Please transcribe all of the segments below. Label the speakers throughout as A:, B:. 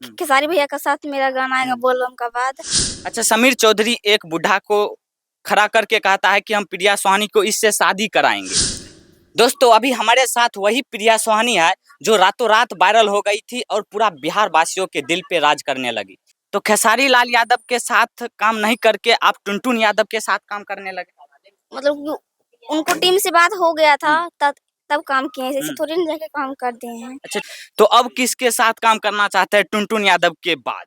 A: खेसारी भैया का साथ मेरा गाना आएगा बोल बम का बाद।
B: अच्छा, समीर चौधरी एक बुढ़ा को खड़ा करके कहता है कि हम प्रिया सोहानी को इससे शादी कराएंगे। दोस्तों, अभी हमारे साथ वही प्रिया सोहानी है जो रातों रात वायरल हो गई थी और पूरा बिहार वासियों के दिल पे राज करने लगी। तो खेसारी लाल यादव के साथ काम नहीं करके आप टुनटुन यादव के साथ काम करने लगे।
A: मतलब उनको टीम से बात हो गया था तब काम किए, ऐसे थोड़ी ना जाके काम कर दिए हैं।
B: अच्छा, तो अब किसके साथ काम करना चाहते हैं टुनटुन यादव के बाद?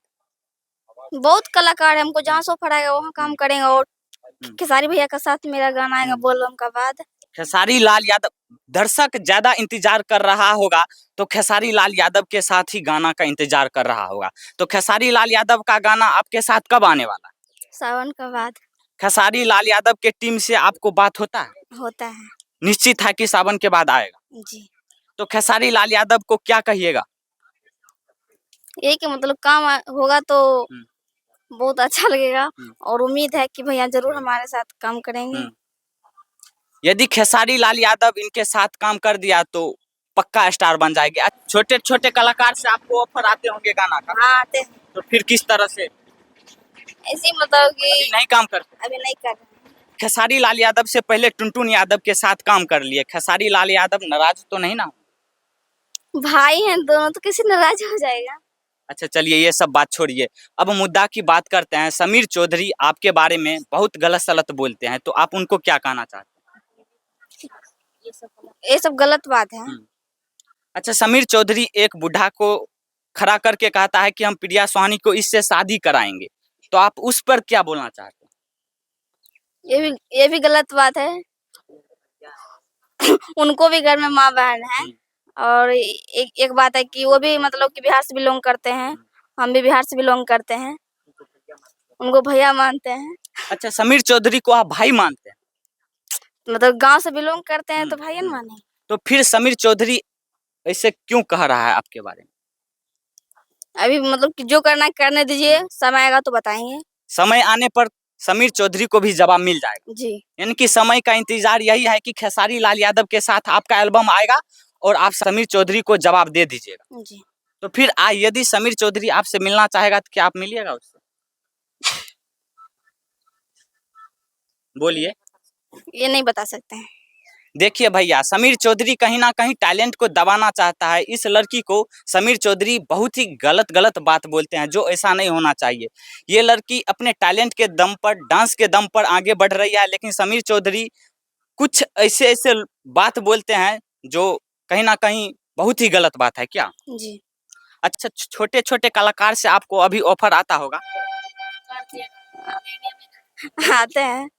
A: बहुत कलाकार है, हमको जहाँ ऑफर आएगा वहाँ काम करेंगे। और खेसारी भैया का साथ मेरा गाना आएगा बोल बम का बाद।
B: खेसारी लाल यादव, दर्शक ज्यादा इंतजार कर रहा होगा तो खेसारी लाल यादव के साथ ही गाना का इंतजार कर रहा होगा। तो खेसारी लाल यादव का गाना आपके साथ कब आने वाला है?
A: सावन का बाद।
B: खेसारी लाल यादव के टीम से आपको बात होता है?
A: होता है।
B: निश्चित है कि सावन के बाद आएगा
A: जी।
B: तो खेसारी लाल यादव को क्या कहिएगा?
A: यही कि मतलब काम होगा तो बहुत अच्छा लगेगा और उम्मीद है कि भैया जरूर हमारे साथ काम करेंगे।
B: यदि खेसारी लाल यादव इनके साथ काम कर दिया तो पक्का स्टार बन जाएंगे। छोटे छोटे कलाकार से आपको ऑफर आते होंगे गाना का?
A: हाँ आते हैं।
B: तो फिर किस तरह से?
A: ऐसे मतलब कि
B: अभी नहीं काम करते?
A: अभी नहीं कर रहे।
B: खेसारी लाल यादव से पहले टुनटुन यादव के साथ काम कर लिए, खेसारी लाल यादव नाराज तो नहीं ना?
A: भाई हैं दोनों, तो किसी नाराज हो जाएगा।
B: अच्छा चलिए, ये सब बात छोड़िए, अब मुद्दा की बात करते हैं। समीर चौधरी आपके बारे में बहुत गलत सलत बोलते हैं, तो आप उनको क्या कहना चाहते हैं?
A: ये सब गलत बात है।
B: अच्छा, समीर चौधरी एक बुढ़ा को खड़ा करके कहता है कि हम प्रिया सोहानी को इससे शादी कराएंगे, तो आप उस पर क्या बोलना चाहते हैं?
A: ये भी गलत बात है। उनको भी घर में माँ बहन है। और एक बात है कि वो भी मतलब कि बिहार से बिलोंग करते हैं, हम भी बिहार से बिलोंग करते हैं, उनको भैया मानते हैं।
B: अच्छा, समीर चौधरी को आप भाई मानते हैं?
A: मतलब गांव से बिलोंग करते हैं तो भाई न माने।
B: तो फिर समीर चौधरी ऐसे क्यों कह रहा है आपके बारे में?
A: अभी मतलब कि जो करना है करने दीजिए, समय आएगा तो बताएंगे।
B: समय आने पर समीर चौधरी को भी जवाब मिल जाएगा
A: जी।
B: यानी कि समय का इंतजार यही है कि खेसारी लाल यादव के साथ आपका एल्बम आएगा और आप समीर चौधरी को जवाब दे दीजिएगा।
A: जी।
B: तो फिर यदि समीर चौधरी आपसे मिलना चाहेगा तो क्या आप मिलिएगा उससे? बोलिए।
A: ये नहीं बता सकते हैं।
B: देखिए भैया, समीर चौधरी कहीं ना कहीं टैलेंट को दबाना चाहता है। इस लड़की को समीर चौधरी बहुत ही गलत बात बोलते हैं, जो ऐसा नहीं होना चाहिए। ये लड़की अपने टैलेंट के दम पर, डांस के दम पर आगे बढ़ रही है, लेकिन समीर चौधरी कुछ ऐसे बात बोलते हैं जो कहीं ना कहीं बहुत ही गलत बात है। क्या
A: जी।
B: अच्छा, छोटे छोटे कलाकार से आपको अभी ऑफर आता होगा?
A: आते हैं।